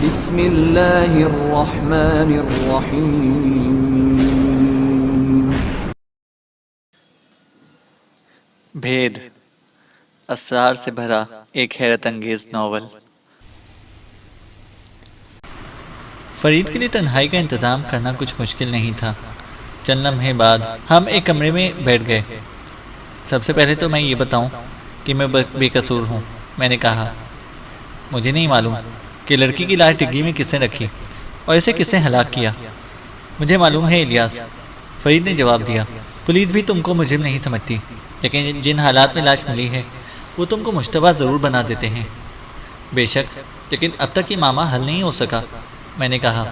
بسم اللہ الرحمن الرحیم۔ بھید، اسرار سے بھرا ایک حیرت انگیز ناول۔ فرید کے لیے تنہائی کا انتظام کرنا کچھ مشکل نہیں تھا۔ چند لمحے بعد ہم ایک کمرے میں بیٹھ گئے۔ سب سے پہلے تو میں یہ بتاؤں کہ میں بے قصور ہوں، میں نے کہا۔ مجھے نہیں معلوم کہ لڑکی کی لاش ڈگی میں کس نے رکھی اور اسے کس نے ہلاک کیا۔ مجھے معلوم ہے الیاس، فرید نے جواب دیا۔ پولیس بھی تم کو مجرم نہیں سمجھتی، لیکن جن حالات میں لاش ملی ہے وہ تم کو مشتبہ ضرور بنا دیتے ہیں۔ بے شک، لیکن اب تک یہ معاملہ حل نہیں ہو سکا، میں نے کہا۔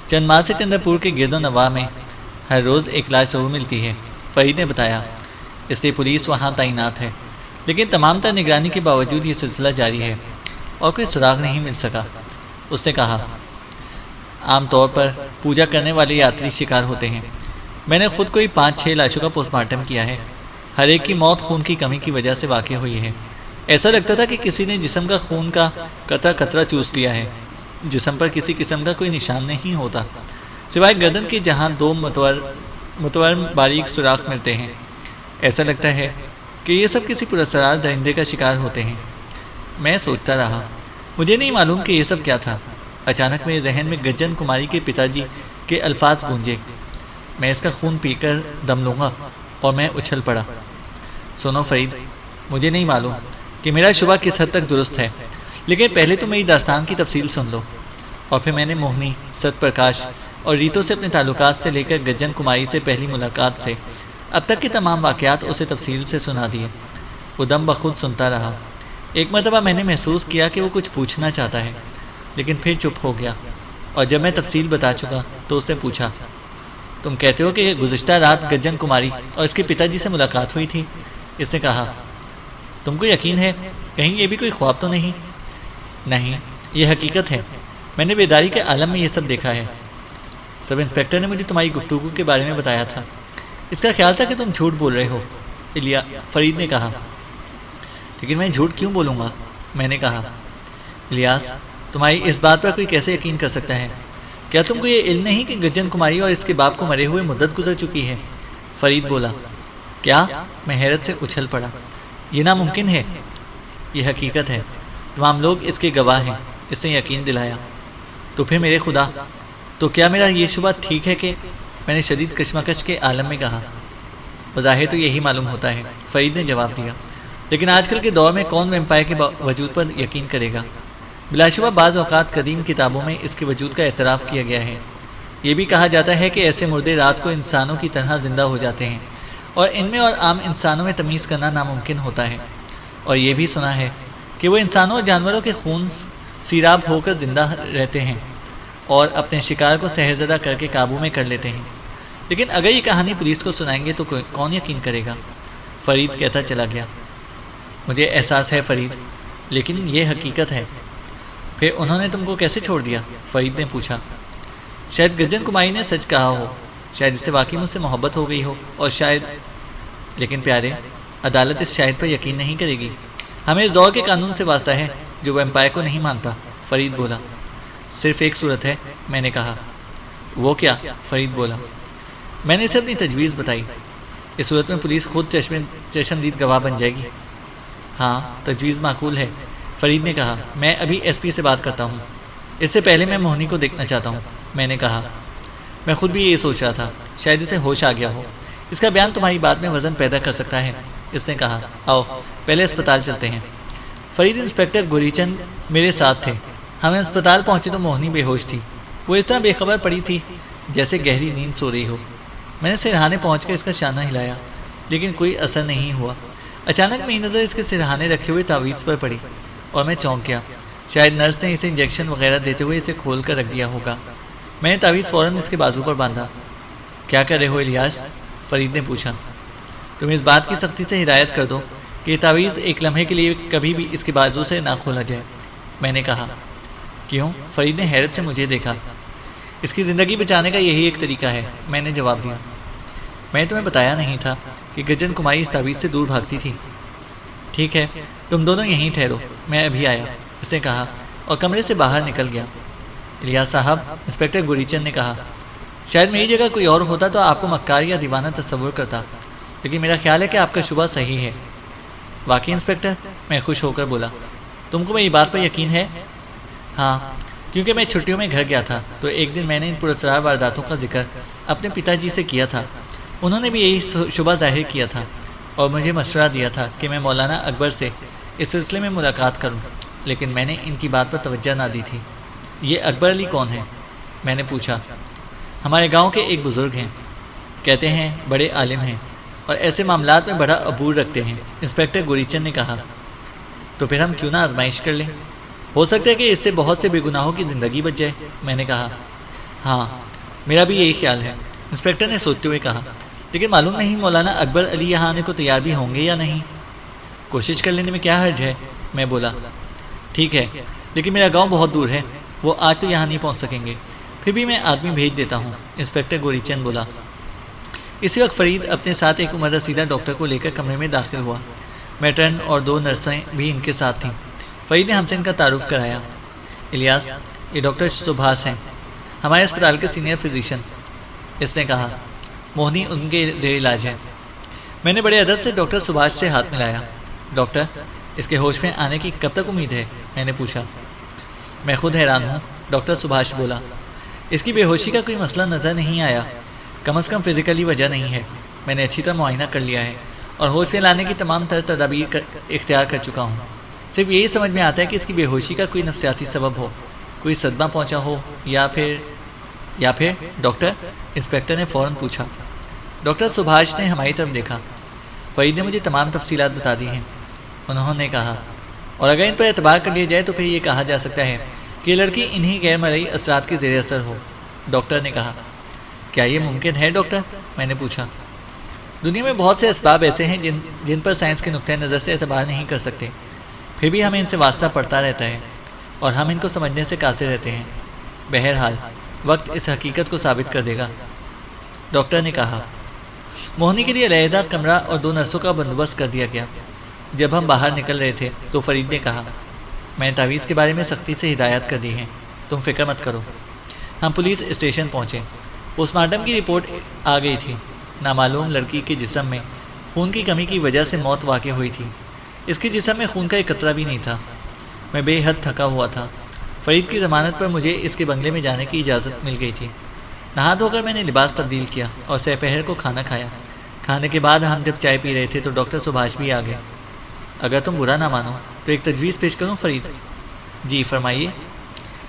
چند ماہ سے چندر پور کے گرد و نواح میں ہر روز ایک لاش ضرور ملتی ہے، فرید نے بتایا۔ اس لیے پولیس وہاں تعینات ہے، لیکن تمام تر نگرانی کے باوجود یہ سلسلہ جاری ہے اور کوئی سراغ نہیں مل سکا۔ اس نے کہا، عام طور پر پوجا کرنے والے یاتری شکار ہوتے ہیں۔ میں نے خود کوئی 5-6 لاشوں کا پوسٹ مارٹم کیا ہے۔ ہر ایک کی موت خون کی کمی کی وجہ سے واقع ہوئی ہے۔ ایسا لگتا تھا کہ کسی نے جسم کا خون کا قطرہ قطرہ چوس لیا ہے۔ جسم پر کسی قسم کا کوئی نشان نہیں ہوتا، سوائے گردن کے جہاں 2 متورم باریک سوراخ ملتے ہیں۔ ایسا لگتا ہے کہ یہ سب کسی پراسرار درندے کا شکار ہوتے ہیں۔ میں سوچتا رہا، مجھے نہیں معلوم کہ یہ سب کیا تھا۔ اچانک میرے ذہن میں گجن کماری کے پتا جی کے الفاظ گونجے، میں اس کا خون پی کر دم لوں گا، اور میں اچھل پڑا۔ سنو فرید، مجھے نہیں معلوم کہ میرا شبہ کس حد تک درست ہے، لیکن پہلے تو میری داستان کی تفصیل سن لو۔ اور پھر میں نے موہنی، ست پرکاش اور ریتو سے اپنے تعلقات سے لے کر گجن کماری سے پہلی ملاقات سے اب تک کے تمام واقعات اسے تفصیل سے سنا دیے۔ وہ دم بخود سنتا رہا۔ ایک مرتبہ میں نے محسوس کیا کہ وہ کچھ پوچھنا چاہتا ہے، لیکن پھر چپ ہو گیا، اور جب میں تفصیل بتا چکا تو اس نے پوچھا، تم کہتے ہو کہ گزشتہ رات گجن کماری اور اس کے پتا جی سے ملاقات ہوئی تھی؟ اس نے کہا، تم کو یقین ہے؟ کہیں یہ بھی کوئی خواب تو نہیں؟ نہیں، یہ حقیقت ہے، میں نے بیداری کے عالم میں یہ سب دیکھا ہے۔ سب انسپکٹر نے مجھے تمہاری گفتگو کے بارے میں بتایا تھا۔ اس کا خیال تھا کہ تم جھوٹ بول رہے ہو، فرید نے کہا۔ لیکن میں جھوٹ کیوں بولوں گا؟ میں نے کہا۔ الیاس، تمہاری اس بات پر کوئی کیسے یقین کر سکتا ہے؟ کیا تم کو یہ علم نہیں کہ گجن کماری اور اس کے باپ کو مرے ہوئے مدت گزر چکی ہے؟ فرید بولا۔ کیا؟ میں حیرت سے اچھل پڑا۔ یہ ناممکن ہے۔ یہ حقیقت ہے، تمام لوگ اس کے گواہ ہیں، اس نے یقین دلایا۔ تو پھر میرے خدا، تو کیا میرا یہ شبہ ٹھیک ہے کہ؟ میں نے شدید کشمکش کے عالم میں کہا۔ بظاہر تو یہی معلوم ہوتا ہے، فرید نے جواب دیا، لیکن آج کل کے دور میں کون ویمپائر کے وجود پر یقین کرے گا؟ بلا شبہ بعض اوقات قدیم کتابوں میں اس کے وجود کا اعتراف کیا گیا ہے۔ یہ بھی کہا جاتا ہے کہ ایسے مردے رات کو انسانوں کی طرح زندہ ہو جاتے ہیں، اور ان میں اور عام انسانوں میں تمیز کرنا ناممکن ہوتا ہے۔ اور یہ بھی سنا ہے کہ وہ انسانوں اور جانوروں کے خون سیراب ہو کر زندہ رہتے ہیں اور اپنے شکار کو سحرزدہ کر کے قابو میں کر لیتے ہیں۔ لیکن اگر یہ کہانی پولیس کو سنائیں گے تو کون یقین کرے گا؟ فرید کہتا چلا گیا۔ مجھے احساس ہے فرید، لیکن یہ حقیقت ہے۔ پھر انہوں نے تم کو کیسے چھوڑ دیا؟ فرید نے پوچھا۔ شاید گجن کماری نے سچ کہا ہو، شاید اس سے واقعی مجھ سے محبت ہو گئی ہو، اور شاید… لیکن پیارے، عدالت اس شاہد پر یقین نہیں کرے گی۔ ہمیں اس دور کے قانون سے واسطہ ہے جو ویمپائر کو نہیں مانتا، فرید بولا۔ صرف ایک صورت ہے، میں نے کہا۔ وہ کیا؟ فرید بولا۔ میں نے اسے اپنی تجویز بتائی۔ اس صورت میں پولیس خود چشمدید گواہ بن جائے گی۔ ہاں، تجویز معقول ہے، فرید نے کہا۔ میں ابھی ایس پی سے بات کرتا ہوں، اس سے پہلے میں موہنی کو دیکھنا چاہتا ہوں، میں نے کہا۔ میں خود بھی یہ سوچ رہا تھا، شاید اسے ہوش آ گیا ہو، اس کا بیان تمہاری بات میں وزن پیدا کر سکتا ہے، اس نے کہا۔ آؤ پہلے اسپتال چلتے ہیں۔ فرید، انسپکٹر گوری چند میرے ساتھ تھے۔ ہم اسپتال پہنچے تو موہنی بے ہوش تھی۔ وہ اس طرح بے خبر پڑی تھی جیسے گہری نیند سو رہی ہو۔ میں نے سرہانے پہنچ کر اس کا شانہ ہلایا، لیکن کوئی اثر نہیں ہوا۔ اچانک میری نظر اس کے سرہانے رکھے ہوئے تعویذ پر پڑی اور میں چونک گیا۔ شاید نرس نے اسے انجیکشن وغیرہ دیتے ہوئے اسے کھول کر رکھ دیا ہوگا۔ میں نے تعویذ فوراً اس کے بازو پر باندھا۔ کیا کر رہے ہو الیاس؟ فرید نے پوچھا۔ تم اس بات کی سختی سے ہدایت کر دو کہ یہ تعویذ ایک لمحے کے لیے کبھی بھی اس کے بازو سے نہ کھولا جائے، میں نے کہا۔ کیوں؟ فرید نے حیرت سے مجھے دیکھا۔ اس کی زندگی بچانے کا یہی ایک طریقہ ہے، میں نے جواب دیا۔ میں تمہیں بتایا نہیں تھا کہ گجن کماری اس تعویذ سے دور بھاگتی تھی؟ ٹھیک ہے، تم دونوں یہیں ٹھہرو، میں ابھی آیا، اس نے کہا اور کمرے سے باہر نکل گیا۔ الیاس صاحب، انسپکٹر گوری چند نے کہا، شاید میری جگہ کوئی اور ہوتا تو آپ کو مکار یا دیوانہ تصور کرتا، لیکن میرا خیال ہے کہ آپ کا شبہ صحیح ہے۔ واقعی انسپکٹر، میں خوش ہو کر بولا، تم کو میری بات پر یقین ہے؟ ہاں، کیونکہ میں چھٹیوں میں گھر گیا تھا تو ایک دن میں نے ان پراسرار وارداتوں کا ذکر اپنے پتا جی سے کیا تھا۔ انہوں نے بھی یہی شبہ ظاہر کیا تھا اور مجھے مشورہ دیا تھا کہ میں مولانا اکبر سے اس سلسلے میں ملاقات کروں، لیکن میں نے ان کی بات پر توجہ نہ دی تھی۔ یہ اکبر علی کون ہے؟ میں نے پوچھا۔ ہمارے گاؤں کے ایک بزرگ ہیں، کہتے ہیں بڑے عالم ہیں اور ایسے معاملات میں بڑا عبور رکھتے ہیں، انسپکٹر گوری چند نے کہا۔ تو پھر ہم کیوں نہ آزمائش کر لیں؟ ہو سکتا ہے کہ اس سے بہت سے بے گناہوں کی زندگی بچ جائے، میں نے کہا۔ ہاں، میرا بھی یہی خیال ہے، انسپکٹر نے سوچتے ہوئے کہا، لیکن معلوم نہیں مولانا اکبر علی یہاں آنے کو تیار بھی ہوں گے یا نہیں۔ کوشش کر لینے میں کیا حرج ہے، میں بولا۔ ٹھیک ہے، لیکن میرا گاؤں بہت دور ہے، وہ آج تو یہاں نہیں پہنچ سکیں گے، پھر بھی میں آدمی بھیج دیتا ہوں، انسپکٹر گوری چند بولا۔ اسی وقت فرید اپنے ساتھ ایک عمر رسیدہ ڈاکٹر کو لے کر کمرے میں داخل ہوا۔ میٹرن اور 2 نرسیں بھی ان کے ساتھ تھیں۔ فرید نے ہم سے ان کا تعارف کرایا۔ الیاس، یہ ڈاکٹر سبھاش ہیں، ہمارے اسپتال کے سینئر فزیشین، اس نے کہا۔ موہنی ان کے زیر علاج ہے۔ میں نے بڑے ادب سے ڈاکٹر سبھاش سے ہاتھ ملایا۔ ڈاکٹر، اس کے ہوش میں آنے کی کب تک امید ہے؟ میں نے پوچھا۔ میں خود حیران ہوں، ڈاکٹر سبھاش بولا۔ اس کی بے ہوشی کا کوئی مسئلہ نظر نہیں آیا، کم از کم فزیکلی وجہ نہیں ہے۔ میں نے اچھی طرح معائنہ کر لیا ہے اور ہوش میں لانے کی تمام تدابیر اختیار کر چکا ہوں۔ صرف یہی سمجھ میں آتا ہے کہ اس کی بے ہوشی کا کوئی نفسیاتی سبب ہو، کوئی صدمہ پہنچا ہو یا پھر ڈاکٹر، انسپکٹر نے فوراً پوچھا۔ ڈاکٹر سبھاش نے ہماری طرف دیکھا۔ فرید نے مجھے تمام تفصیلات بتا دی ہیں، انہوں نے کہا، اور اگر ان پر اعتبار کر لیا جائے تو پھر یہ کہا جا سکتا ہے کہ یہ لڑکی انہی غیر مرئی اثرات کے زیر اثر ہو۔ ڈاکٹر نے کہا۔ کیا یہ ممکن ہے ڈاکٹر؟ میں نے پوچھا۔ دنیا میں بہت سے اسباب ایسے ہیں جن پر سائنس کے نقطۂ نظر سے اعتبار نہیں کر سکتے، پھر بھی ہمیں ان سے واسطہ پڑتا رہتا ہے اور ہم ان کو سمجھنے سے قاصر رہتے ہیں۔ بہرحال وقت اس حقیقت کو ثابت کر دے گا، ڈاکٹر نے کہا۔ موہنی کے لیے علیحدہ کمرہ اور 2 نرسوں کا بندوبست کر دیا گیا۔ جب ہم باہر نکل رہے تھے تو فرید نے کہا، میں نے تعویذ کے بارے میں سختی سے ہدایات کر دی ہیں، تم فکر مت کرو۔ ہم پولیس اسٹیشن پہنچے۔ پوسٹ مارٹم کی رپورٹ آ گئی تھی۔ نامعلوم لڑکی کے جسم میں خون کی کمی کی وجہ سے موت واقع ہوئی تھی۔ اس کے جسم میں خون کا ایک قطرہ بھی نہیں تھا۔ میں بے حد تھکا ہوا تھا۔ فرید کی ضمانت پر مجھے اس کے بنگلے میں جانے کی اجازت مل گئی تھی۔ نہا دھو کر میں نے لباس تبدیل کیا اور سہ پہر کو کھانا کھایا۔ کھانے کے بعد ہم جب چائے پی رہے تھے تو ڈاکٹر سبھاش بھی آ گئے۔ اگر تم برا نہ مانو تو ایک تجویز پیش کروں فرید؟ جی فرمائیے۔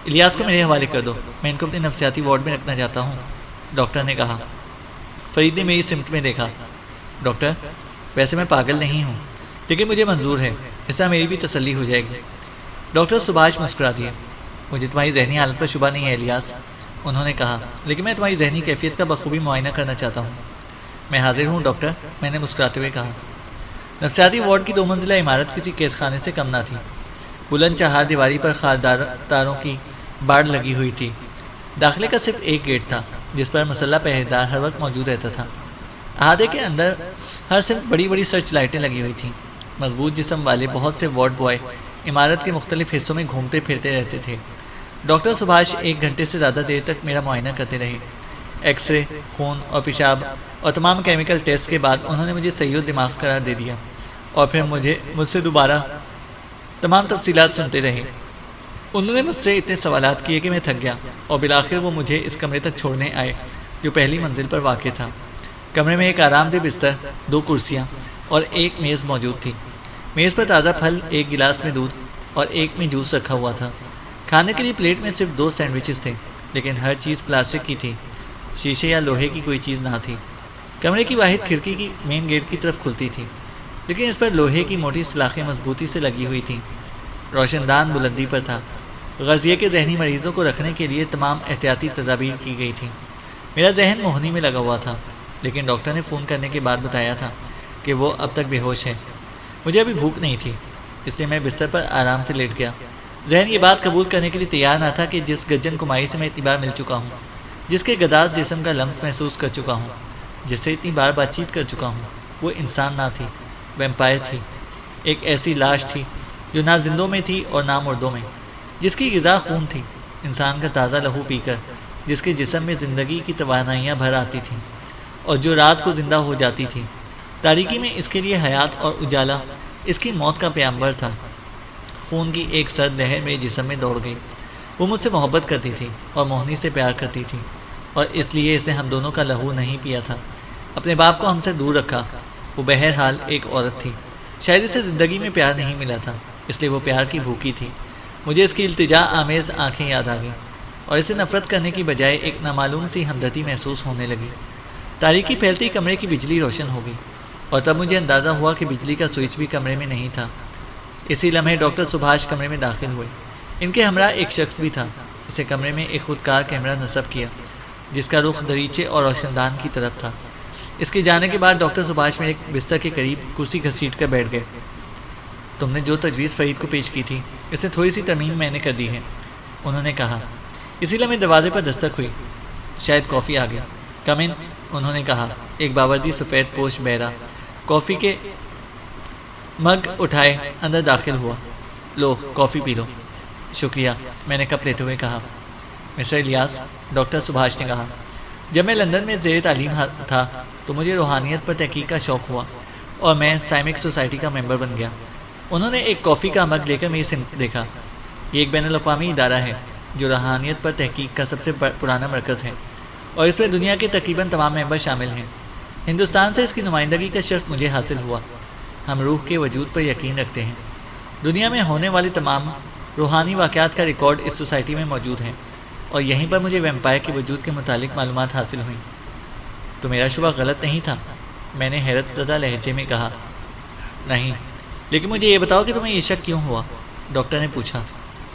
الیاس کو میرے حوالے کر دو، میں ان کو اپنے نفسیاتی وارڈ میں رکھنا چاہتا ہوں، ڈاکٹر نے کہا۔ فرید نے میری سمت میں دیکھا۔ ڈاکٹر، ویسے میں پاگل نہیں ہوں، لیکن مجھے منظور ہے، اس طرح میری بھی تسلی ہو جائے گی۔ ڈاکٹر سبھاش مسکرا دیے۔ مجھے تمہاری ذہنی حالت پر شبہ نہیں ہے الیاس، انہوں نے کہا، لیکن میں تمہاری ذہنی کیفیت کا بخوبی معائنہ کرنا چاہتا ہوں۔ میں حاضر ہوں ڈاکٹر، میں نے مسکراتے ہوئے کہا۔ نفسیاتی وارڈ کی 2 منزلہ عمارت کسی قید خانے سے کم نہ تھی۔ بلند چہار دیواری پر خاردار تاروں کی باڑ لگی ہوئی تھی۔ داخلے کا صرف ایک گیٹ تھا جس پر مسلح پہرےدار ہر وقت موجود رہتا تھا۔ احاطے کے اندر ہر سمت بڑی بڑی سرچ لائٹیں لگی ہوئی تھیں۔ مضبوط جسم والے بہت سے وارڈ بوائے عمارت کے مختلف حصوں میں گھومتے پھرتے رہتے تھے۔ ڈاکٹر سبھاش 1 گھنٹے سے زیادہ دیر تک میرا معائنہ کرتے رہے۔ ایکس رے، خون اور پیشاب اور تمام کیمیکل ٹیسٹ کے بعد انہوں نے مجھے سیّد دماغ قرار دے دیا اور پھر مجھ سے دوبارہ تمام تفصیلات سنتے رہے۔ انہوں نے مجھ سے اتنے سوالات کیے کہ میں تھک گیا اور بالآخر وہ مجھے اس کمرے تک چھوڑنے آئے جو پہلی منزل پر واقع تھا۔ کمرے میں ایک آرام دہ بستر، 2 کرسیاں اور ایک میز موجود تھی۔ میز پر تازہ پھل، 1 گلاس میں دودھ اور 1 میں جوس رکھا ہوا تھا۔ کھانے کے لیے پلیٹ میں صرف 2 سینڈوچز تھے، لیکن ہر چیز پلاسٹک کی تھی، شیشے یا لوہے کی کوئی چیز نہ تھی۔ کمرے کی واحد کھڑکی کی مین گیٹ کی طرف کھلتی تھی، لیکن اس پر لوہے کی موٹی سلاخیں مضبوطی سے لگی ہوئی تھیں۔ روشن دان بلندی پر تھا۔ غرض یہ کہ ذہنی مریضوں کو رکھنے کے لیے تمام احتیاطی تدابیر کی گئی تھیں۔ میرا ذہن موہنی میں لگا ہوا تھا، لیکن ڈاکٹر نے فون کرنے کے بعد بتایا تھا کہ وہ اب تک بے ہوش ہے۔ مجھے ابھی بھوک نہیں تھی، اس لیے میں بستر پر آرام سے لیٹ گیا۔ ذہن یہ بات قبول کرنے کے لیے تیار نہ تھا کہ جس گجن کمائی سے میں اتنی بار مل چکا ہوں، جس کے گداز جسم کا لمس محسوس کر چکا ہوں، جس سے اتنی بار بات چیت کر چکا ہوں، وہ انسان نہ تھی، ویمپائر تھی، ایک ایسی لاش تھی جو نہ زندوں میں تھی اور نہ مردوں میں، جس کی غذا خون تھی، انسان کا تازہ لہو پی کر جس کے جسم میں زندگی کی توانائیاں بھر آتی تھیں اور جو رات کو زندہ ہو جاتی تھی، تاریکی میں اس کے لیے حیات اور اجالا اس کی موت کا پیامبر تھا۔ خون کی ایک سرد لہر میرے جسم میں دوڑ گئی۔ وہ مجھ سے محبت کرتی تھی اور موہنی سے پیار کرتی تھی، اور اس لیے اس نے ہم دونوں کا لہو نہیں پیا تھا، اپنے باپ کو ہم سے دور رکھا۔ وہ بہرحال ایک عورت تھی، شاید اسے زندگی میں پیار نہیں ملا تھا، اس لیے وہ پیار کی بھوکی تھی۔ مجھے اس کی التجا آمیز آنکھیں یاد آ گئیں اور اسے نفرت کرنے کی بجائے ایک نامعلوم سی ہمدردی محسوس ہونے لگی۔ تاریکی پھیلتی کمرے کی بجلی روشن ہو گئی اور تب مجھے اندازہ ہوا کہ بجلی کا سوئچ بھی کمرے میں نہیں تھا۔ اسی لمحے ڈاکٹر سبھاش کمرے میں داخل ہوئے۔ ان کے ہمراہ ایک شخص بھی تھا۔ اسے کمرے میں ایک خودکار کیمرہ نصب کیا جس کا رخ دریچے اور روشن دان کی طرف تھا۔ اس کے جانے کے بعد ڈاکٹر سبھاش میرے بستر کے قریب کرسی گھسیٹ کر بیٹھ گئے۔ تم نے جو تجویز فرید کو پیش کی تھی اس میں تھوڑی سی ترمیم میں نے کر دی ہے، انہوں نے کہا۔ اسی لمحے دروازے پر دستک ہوئی، شاید کافی آ گئی۔ کم ان، انہوں نے کہا۔ ایک باوردی سفید پوش بہرا کافی کے مگ اٹھائے اندر داخل ہوا۔ لو کافی پی لو۔ شکریہ، میں نے کپ لیتے ہوئے کہا۔ مسٹر الیاس، ڈاکٹر سبھاش نے کہا، جب میں لندن میں زیر تعلیم تھا تو مجھے روحانیت پر تحقیق کا شوق ہوا اور میں سائمک سوسائٹی کا ممبر بن گیا۔ انہوں نے ایک کافی کا مگ لے کر میری سمت دیکھا۔ یہ ایک بین الاقوامی ادارہ ہے جو روحانیت پر تحقیق کا سب سے پرانا مرکز ہے اور اس میں دنیا کے تقریباً تمام ممبر شامل ہیں۔ ہندوستان سے اس کی نمائندگی کا شرف مجھے حاصل ہوا۔ ہم روح کے وجود پر یقین رکھتے ہیں۔ دنیا میں ہونے والے تمام روحانی واقعات کا ریکارڈ اس سوسائٹی میں موجود ہے اور یہیں پر مجھے ویمپائر کے وجود کے متعلق معلومات حاصل ہوئیں۔ تو میرا شبہ غلط نہیں تھا؟ میں نے حیرت زدہ لہجے میں کہا۔ نہیں، لیکن مجھے یہ بتاؤ کہ تمہیں یہ شک کیوں ہوا؟ ڈاکٹر نے پوچھا۔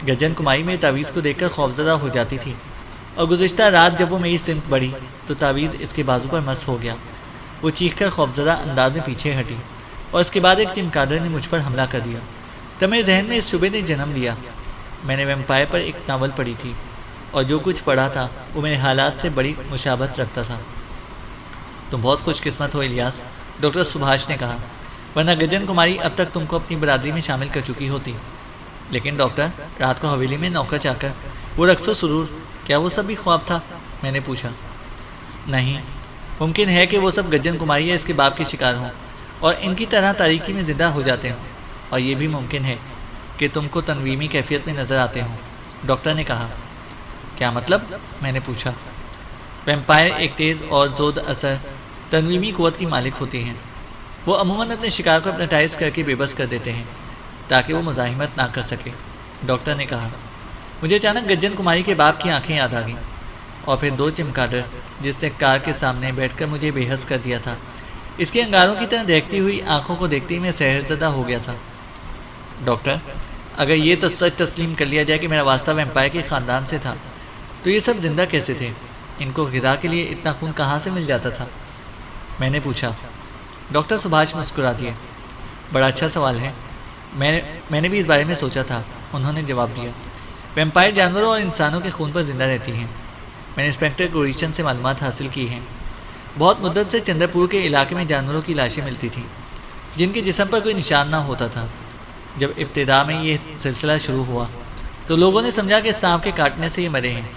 گجن کماری میری تعویذ کو دیکھ کر خوفزدہ ہو جاتی تھی اور گزشتہ رات جب وہ میری سمت بڑھی تو تعویذ اس کے بازو پر مس ہو گیا۔ وہ چیخ کر خوفزدہ انداز میں پیچھے ہٹی اور اس کے بعد ایک چمگادڑ نے مجھ پر حملہ کر دیا۔ تب میرے ذہن میں اس شبے نے جنم لیا۔ میں نے ویمپائر پر ایک ناول پڑھی تھی اور جو کچھ پڑھا تھا وہ میرے حالات سے بڑی مشابہت رکھتا تھا۔ تم بہت خوش قسمت ہو الیاس، ڈاکٹر سبھاش نے کہا، ورنہ گجن کماری اب تک تم کو اپنی برادری میں شامل کر چکی ہوتی۔ لیکن ڈاکٹر، رات کو حویلی میں نوکر چاکر، وہ رقص و سرور، کیا وہ سب بھی خواب تھا؟ میں نے پوچھا۔ نہیں، ممکن ہے کہ وہ سب گجن کماری یا اس کے باپ کے شکار ہوں اور ان کی طرح تاریکی میں زندہ ہو جاتے ہوں، اور یہ بھی ممکن ہے کہ تم کو تنویمی کیفیت میں نظر آتے ہوں، ڈاکٹر نے کہا۔ کیا مطلب؟ میں نے پوچھا۔ ویمپائر ایک تیز اور زود اثر تنویمی قوت کی مالک ہوتی ہیں۔ وہ عموماً اپنے شکار کو اپنٹائز کر کے بے بس کر دیتے ہیں تاکہ وہ مزاحمت نہ کر سکے، ڈاکٹر نے کہا۔ مجھے اچانک گجن کماری کے باپ کی آنکھیں یاد آ گئیں اور پھر دو چمگادڑ جس نے کار کے سامنے بیٹھ کر مجھے بے حس کر دیا تھا۔ اس کے انگاروں کی طرح دیکھتی ہوئی آنکھوں کو دیکھتے ہی میں سحر زدہ ہو گیا تھا۔ ڈاکٹر، اگر یہ تو سچ تسلیم کر لیا جائے کہ میرا واسطہ ویمپائر کے خاندان سے تھا تو یہ سب زندہ کیسے تھے؟ ان کو غذا کے لیے اتنا خون کہاں سے مل جاتا تھا؟ میں نے پوچھا۔ ڈاکٹر سبھاش مسکرا دیے۔ بڑا اچھا سوال ہے، میں نے بھی اس بارے میں سوچا تھا، انہوں نے جواب دیا۔ ویمپائر جانوروں اور انسانوں کے خون پر زندہ رہتی ہیں۔ میں نے انسپکٹر گوریشن سے معلومات حاصل کی ہیں۔ بہت مدت سے چندر پور کے علاقے میں جانوروں کی لاشیں ملتی تھیں جن کے جسم پر کوئی نشان نہ ہوتا تھا۔ جب ابتدا میں یہ سلسلہ شروع ہوا تو لوگوں نے سمجھا کہ سانپ کے کاٹنے سے یہ مرے ہیں۔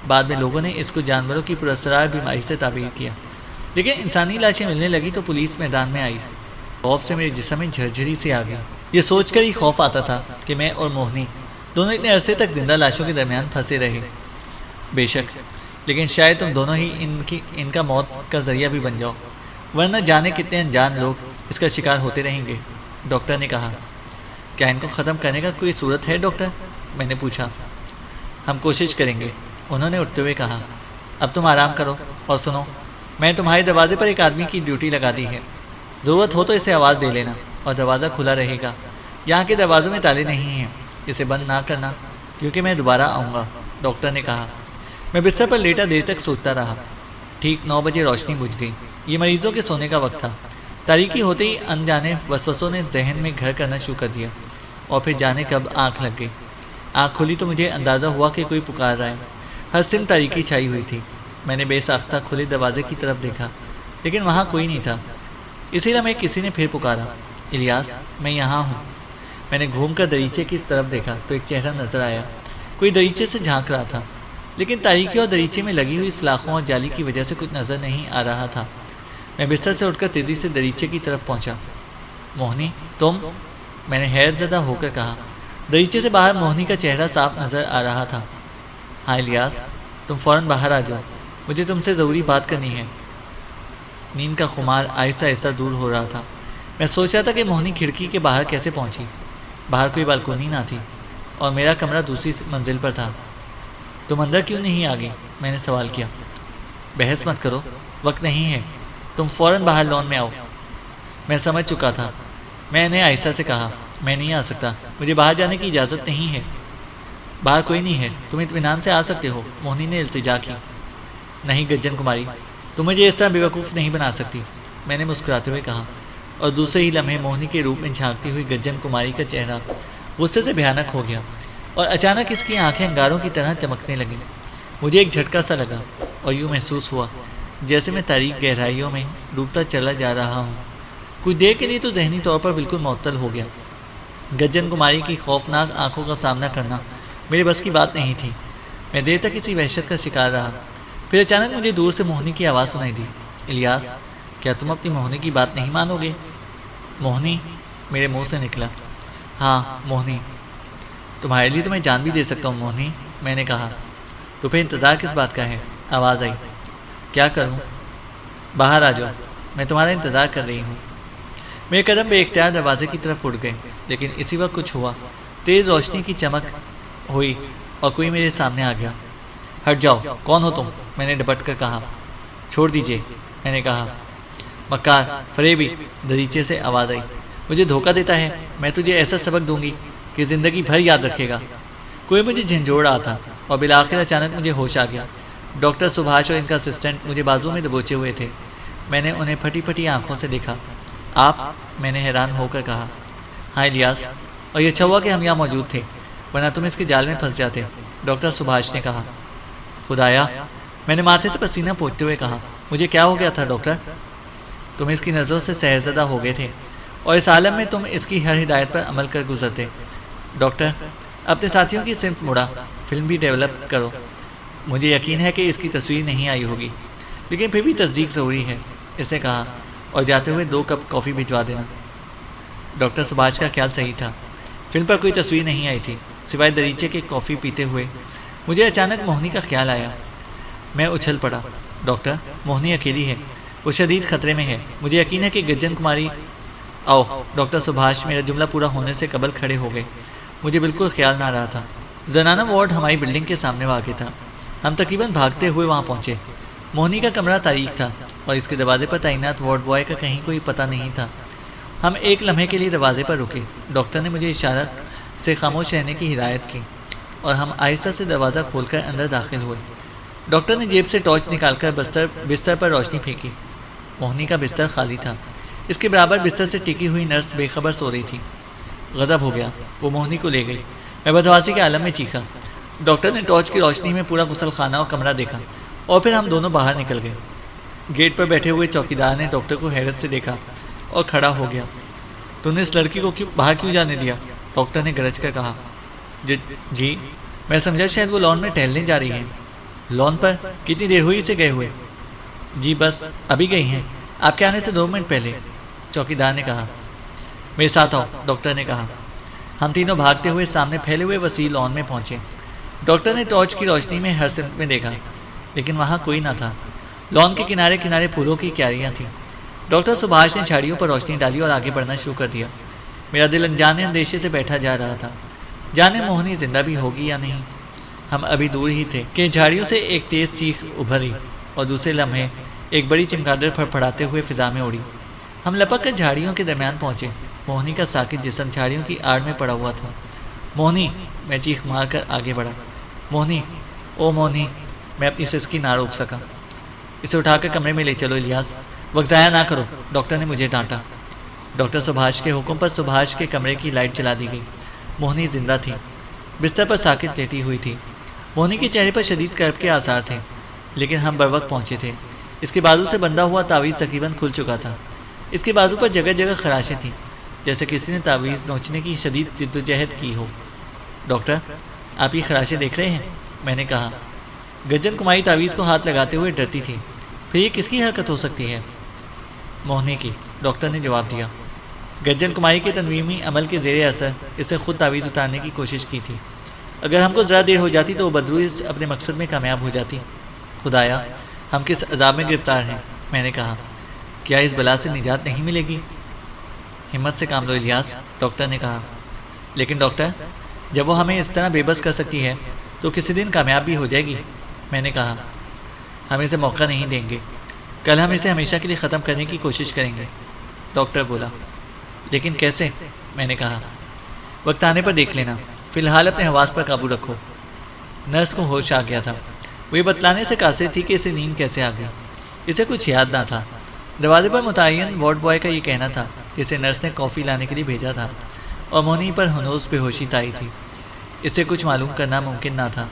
بعد میں لوگوں نے اس کو جانوروں کی پراسرار بیماری سے تعبیر کیا، لیکن انسانی لاشیں ملنے لگی تو پولیس میدان میں آئی۔ خوف سے میرے جسم میں جھرجھری سے آ گئی۔ یہ سوچ کر ہی خوف آتا تھا کہ میں اور موہنی دونوں اتنے عرصے تک زندہ لاشوں کے درمیان پھنسے رہے۔ بے شک، لیکن شاید تم دونوں ہی ان کا موت کا ذریعہ بھی بن جاؤ، ورنہ جانے کتنے انجان لوگ اس کا شکار ہوتے رہیں گے، ڈاکٹر نے کہا۔ کیا ان کو ختم کرنے کا کوئی صورت ہے ڈاکٹر؟ میں نے پوچھا۔ ہم کوشش کریں گے، انہوں نے اٹھتے ہوئے کہا۔ اب تم آرام کرو اور سنو، میں نے تمہارے دروازے پر ایک آدمی کی ڈیوٹی لگا دی ہے۔ ضرورت ہو تو اسے آواز دے لینا اور دروازہ کھلا رہے گا۔ یہاں کے دروازوں میں تالے نہیں ہیں، اسے بند نہ کرنا کیونکہ میں دوبارہ آؤں گا، ڈاکٹر نے کہا۔ میں بستر پر لیٹا دیر تک سوچتا رہا۔ ٹھیک 9 بجے روشنی بجھ گئی۔ یہ مریضوں کے سونے کا وقت تھا۔ تاریکی ہوتے ہی انجانے وسوسوں نے ذہن میں گھر کرنا شروع کر دیا اور پھر جانے کب آنکھ لگ گئی۔ آنکھ کھلی تو مجھے اندازہ ہوا کہ کوئی پکار رہا ہے۔ ہر سمت تاریکی چھائی ہوئی تھی۔ میں نے بے ساختہ کھلے دروازے کی طرف دیکھا لیکن وہاں کوئی نہیں تھا۔ اسی لمحے کسی نے پھر پکارا، الیاس، میں یہاں ہوں۔ میں نے گھوم کر دریچے کی طرف دیکھا تو ایک چہرہ نظر آیا۔ کوئی دریچے سے جھانک رہا تھا، لیکن تاریکی اور دریچے میں لگی ہوئی سلاخوں اور جالی کی وجہ سے کچھ نظر نہیں آ رہا تھا۔ میں بستر سے اٹھ کر تیزی سے دریچے کی طرف پہنچا۔ موہنی، تم؟ میں نے حیرت زدہ ہو کر کہا۔ دریچے سے باہر موہنی کا چہرہ صاف نظر آ رہا تھا۔ ہاں الیاس، تم فوراً باہر آ جاؤ، مجھے تم سے ضروری بات کرنی ہے۔ نیند کا خمار آہستہ آہستہ دور ہو رہا تھا۔ میں سوچ رہا تھا کہ موہنی کھڑکی کے باہر کیسے پہنچی۔ باہر کوئی بالکونی نہ تھی اور میرا کمرہ دوسری منزل پر تھا۔ تم اندر کیوں نہیں آ گئی؟ میں نے سوال کیا۔ بحث مت کرو، وقت نہیں ہے، تم فوراً باہر لان میں آؤ۔ میں سمجھ چکا تھا۔ میں نے آہستہ سے کہا، میں نہیں آ سکتا، مجھے باہر جانے کی اجازت نہیں ہے۔ باہر کوئی نہیں ہے، تم اطمینان سے آ سکتے ہو، موہنی نے التجا کی۔ نہیں گجن کماری، تم مجھے اس طرح بیوقوف نہیں بنا سکتی، میں نے مسکراتے ہوئے کہا، اور دوسرے ہی لمحے موہنی کے روپ میں جھانکتی ہوئی گجن کماری کا چہرہ غصے سے بھیانک ہو گیا اور اچانک اس کی آنکھیں انگاروں کی طرح چمکنے لگیں۔ مجھے ایک جھٹکا سا لگا اور یوں محسوس ہوا جیسے میں تاریک گہرائیوں میں ڈوبتا چلا جا رہا ہوں۔ کچھ دیر کے لیے تو ذہنی طور پر بالکل معطل ہو گیا۔ گجن کماری کی خوفناک آنکھوں کا سامنا کرنا میرے بس کی بات نہیں تھی۔ میں دیر تک اسی وحشت کا شکار رہا۔ پھر اچانک مجھے دور سے موہنی کی آواز سنائی دی، الیاس، کیا تم اپنی موہنی کی بات نہیں مانو گے؟ موہنی؟ میرے منہ سے نکلا۔ ہاں موہنی، تمہارے لیے تو میں جان بھی دے سکتا ہوں موہنی، میں نے کہا۔ تو پھر انتظار کس بات کا ہے؟ آواز آئی۔ کیا کروں؟ باہر آ جاؤ، میں تمہارا انتظار کر رہی ہوں۔ میرے قدم بے اختیار دروازے کی طرف اٹھ گئے، لیکن اسی وقت کچھ ہوا۔ تیز روشنی کی چمک ہوئی اور کوئی میرے سامنے آ گیا۔ ہٹ جاؤ، کون ہو تم؟ میں نے ڈپٹ کر کہا۔ چھوڑ دیجیے، میں نے کہا۔ مکار، فریبی، دریچے سے آواز آئی۔ مجھے دھوکہ دیتا ہے، میں تجھے ایسا سبق دوں گی کہ زندگی بھر یاد رکھے گا۔ کوئی مجھے جھنجھوڑ رہا تھا اور بالآخر اچانک مجھے ہوش آ گیا۔ ڈاکٹر سبھاش اور ان کا اسسٹنٹ مجھے بازو میں دبوچے ہوئے تھے۔ میں نے انہیں پھٹی پھٹی آنکھوں سے دیکھا۔ آپ؟ میں نے حیران ہو کر کہا۔ ہاں الیاس، اور یہ اچھا ہوا کہ ہم یہاں موجود تھے، ورنہ تم اس کے جال میں پھنس جاتے، ڈاکٹر سبھاش نے کہا۔ خدایا، میں نے ماتھے سے پسینہ پوچھتے ہوئے کہا، مجھے کیا ہو گیا تھا ڈاکٹر؟ تم اس کی نظروں سے سحرزدہ ہو گئے تھے اور اس عالم میں تم اس کی ہر ہدایت پر عمل کر گزرتے۔ ڈاکٹر، اپنے ساتھیوں کی سمت مڑا، فلم بھی ڈیولپ کرو۔ مجھے یقین ہے کہ اس کی تصویر نہیں آئی ہوگی، لیکن پھر بھی تصدیق ضروری ہے، اسے کہا، اور جاتے ہوئے 2 کپ کافی بھجوا دینا۔ ڈاکٹر سبھاش کا خیال صحیح تھا، فلم پر کوئی تصویر نہیں آئی تھی سوائے دریچے کے کافی پیتے ہوئے۔ مجھے اچانک موہنی کا خیال آیا۔ میں اچھل پڑا۔ ڈاکٹر، موہنی اکیلی ہے، وہ شدید خطرے میں ہے، مجھے یقین ہے کہ گجن کماری۔ آؤ، ڈاکٹر سبھاش میرا جملہ پورا ہونے سے قبل کھڑے ہو گئے۔ مجھے بالکل خیال نہ رہا تھا۔ زنانہ وارڈ ہماری بلڈنگ کے سامنے واقع تھا۔ ہم تقریباً بھاگتے ہوئے وہاں پہنچے۔ موہنی کا کمرہ تاریک تھا اور اس کے دروازے پر تعینات وارڈ بوائے کا کہیں کوئی پتہ نہیں تھا۔ ہم ایک لمحے کے لیے دروازے پر رکے۔ ڈاکٹر نے مجھے اشارہ سے خاموش رہنے کی ہدایت کی اور ہم آہستہ سے دروازہ کھول کر اندر داخل ہوئے۔ ڈاکٹر نے جیب سے ٹارچ نکال کر بستر پر روشنی پھینکی۔ موہنی کا بستر خالی تھا۔ اس کے برابر بستر سے ٹکی ہوئی نرس بے خبر سو رہی تھی۔ غضب ہو گیا، وہ موہنی کو لے گئی۔ میں بدحواسی کے عالم میں چیخا۔ ڈاکٹر نے ٹارچ کی روشنی میں پورا غسل خانہ اور کمرہ دیکھا اور پھر ہم دونوں باہر نکل گئے۔ گیٹ پر بیٹھے ہوئے چوکیدار نے ڈاکٹر کو حیرت سے دیکھا اور کھڑا ہو گیا۔ تم نے اس لڑکی کو باہر کیوں جانے دیا؟ ڈاکٹر نے گرج کر کہا۔ جی، میں سمجھا شاید وہ لان میں ٹہلنے جا رہی ہیں۔ لان پر؟ کتنی دیر ہوئی اسے گئے ہوئے؟ جی بس ابھی گئی ہیں، آپ کے آنے سے 2 منٹ پہلے، چوکیدار نے کہا۔ میرے ساتھ آؤ، ڈاکٹر نے کہا۔ ہم تینوں بھاگتے ہوئے سامنے پھیلے ہوئے وسیع لان میں پہنچے۔ ڈاکٹر نے ٹارچ کی روشنی میں ہر سمت میں دیکھا، لیکن وہاں کوئی نہ تھا۔ لان کے کنارے کنارے پھولوں کی کیاریاں تھیں۔ ڈاکٹر سبھاش نے جھاڑیوں پر روشنی ڈالی اور آگے بڑھنا شروع کر دیا۔ میرا دل انجانے اندیشے سے بیٹھا جا رہا تھا، جانے موہنی زندہ بھی ہوگی یا نہیں۔ ہم ابھی دور ہی تھے کہ جھاڑیوں سے ایک تیز چیخ ابھری اور دوسرے لمحے ایک بڑی چمگادڑ پھڑپھڑاتے ہوئے فضا میں اڑی۔ ہم لپک کر جھاڑیوں کے درمیان پہنچے۔ موہنی کا ساکت جسم جھاڑیوں کی آڑ میں پڑا ہوا تھا۔ موہنی، میں چیخ مار کر آگے بڑھا۔ موہنی، او موہنی، میں اپنی سسکی نہ روک سکا۔ اسے اٹھا کر کمرے میں لے چلو الیاس، وقت ضائع نہ کرو، ڈاکٹر نے مجھے ڈانٹا۔ ڈاکٹر سبھاش کے حکم پر سبھاش کے کمرے کی لائٹ جلا دی گئی۔ موہنی زندہ تھی، بستر پر ساکت لیٹی ہوئی تھی۔ موہنی کے چہرے پر شدید کرب کے آثار تھے، لیکن ہم بروقت پہنچے تھے۔ اس کے بازو سے بندھا ہوا تعویذ تقریباً کھل چکا تھا۔ اس کے بازو پر جگہ جگہ خراشیں تھیں، جیسے کسی نے تعویذ نوچنے کی شدید جدوجہد کی ہو۔ ڈاکٹر، آپ یہ خراشیں دیکھ رہے ہیں؟ میں نے کہا۔ گجن کماری تعویذ کو ہاتھ لگاتے ہوئے ڈرتی تھی۔ پھر یہ کس کی حرکت ہو سکتی ہے؟ موہنی کی، ڈاکٹر نے جواب دیا۔ گجن کماری کے تنویمی عمل کے زیر اثر اس نے خود تعویذ اتارنے کی کوشش کی تھی۔ اگر ہم کو ذرا دیر ہو جاتی تو وہ بدروئی اپنے مقصد میں کامیاب ہو جاتی۔ خدایا، ہم کس عذاب میں گرفتار ہیں؟ میں نے کہا۔ کیا اس بلا سے نجات نہیں ملے گی؟ ہمت سے کام لو الیاس، ڈاکٹر نے کہا۔ لیکن ڈاکٹر، جب وہ ہمیں اس طرح بے بس کر سکتی ہے تو کسی دن کامیاب بھی ہو جائے گی، میں نے کہا۔ ہم اسے موقع نہیں دیں گے، کل ہم اسے ہمیشہ کے لیے ختم کرنے کی کوشش کریں گے، ڈاکٹر بولا۔ لیکن کیسے؟ میں نے کہا۔ وقت آنے پر دیکھ لینا، فی الحال اپنے حواس پر قابو رکھو۔ نرس کو ہوش آ گیا تھا۔ وہ یہ بتلانے سے قاصر تھی کہ اسے نیند کیسے آ گئی۔ اسے کچھ یاد نہ تھا۔ دروازے پر متعین وارڈ بوائے کا یہ کہنا تھا کہ اسے نرس نے کافی لانے کے لیے بھیجا تھا اور مونی پر ہنوز بے ہوشی تاری تھی۔ اسے کچھ معلوم کرنا ممکن نہ تھا۔